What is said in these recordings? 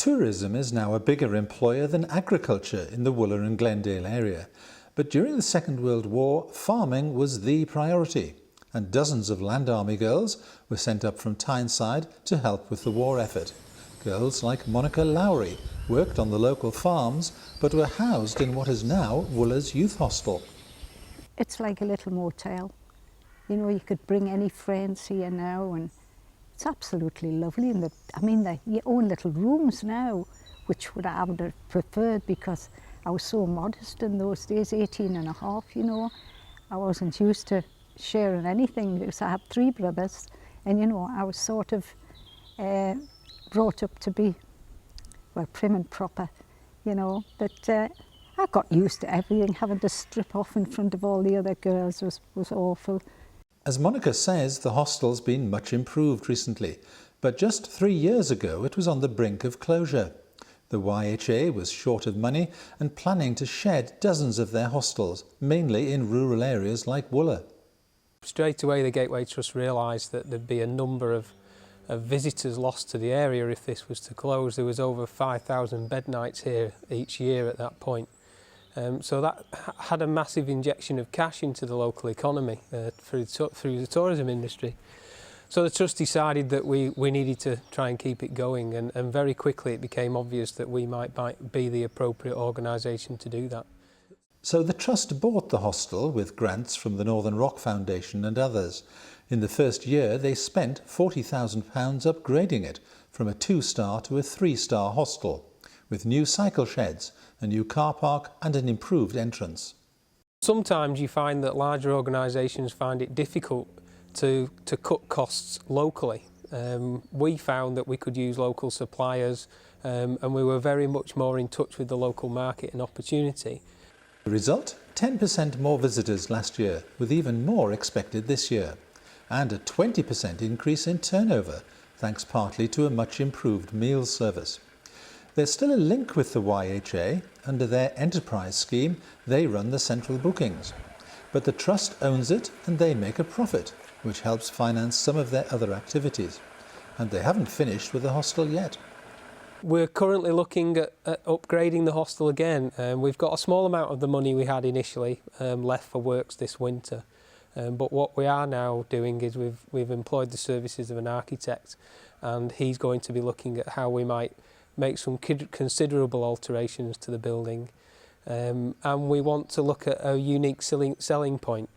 Tourism is now a bigger employer than agriculture in the Wooler and Glendale area. But during the Second World War, farming was the priority, and dozens of Land Army girls were sent up from Tyneside to help with the war effort. Girls like Monica Lowery worked on the local farms, but were housed in what is now Wooler's youth hostel. It's like a little motel. You know, you could bring any friends here now, and it's absolutely lovely. And they're your own little rooms now, which I would have preferred, because I was so modest in those days, 18 and a half, you know. I wasn't used to sharing anything, because I have 3 brothers, and you know, I was sort of brought up to be, well, prim and proper, you know. But I got used to everything. Having to strip off in front of all the other girls was awful. As Monica says, the hostel's been much improved recently, but just 3 years ago it was on the brink of closure. The YHA was short of money and planning to shed dozens of their hostels, mainly in rural areas like Wooler. Straight away the Gateway Trust realised that there'd be a number of visitors lost to the area if this was to close. There was over 5,000 bed nights here each year at that point. So that had a massive injection of cash into the local economy through the tourism industry. So the Trust decided that we needed to try and keep it going, and very quickly it became obvious that we might be the appropriate organisation to do that. So the Trust bought the hostel with grants from the Northern Rock Foundation and others. In the first year they spent £40,000 upgrading it from a 2-star to a 3-star hostel, with new cycle sheds, a new car park and an improved entrance. Sometimes you find that larger organisations find it difficult to cut costs locally. We found that we could use local suppliers, and we were very much more in touch with the local market and opportunity. The result? 10% more visitors last year, with even more expected this year, and a 20% increase in turnover, thanks partly to a much improved meals service. There's still a link with the YHA. Under their enterprise scheme, they run the central bookings. But the Trust owns it and they make a profit, which helps finance some of their other activities. And they haven't finished with the hostel yet. We're currently looking at upgrading the hostel again. We've got a small amount of the money we had initially left for works this winter. But what we are now doing is we've employed the services of an architect, and he's going to be looking at how we might make some considerable alterations to the building, and we want to look at a unique selling point.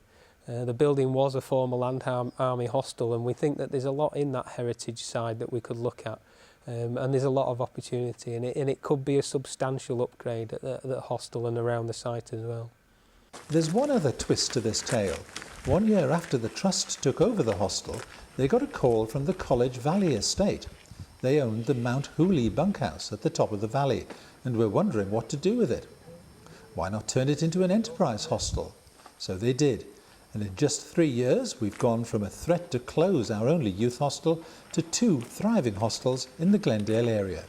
The building was a former Land Army hostel, and we think that there's a lot in that heritage side that we could look at, and there's a lot of opportunity in it, and it could be a substantial upgrade at the hostel and around the site as well. There's one other twist to this tale. 1 year after the Trust took over the hostel, they got a call from the College Valley estate. They owned the Mount Hooley bunkhouse at the top of the valley and were wondering what to do with it. Why not turn it into an enterprise hostel? So they did. And in just 3 years, we've gone from a threat to close our only youth hostel to 2 thriving hostels in the Glendale area.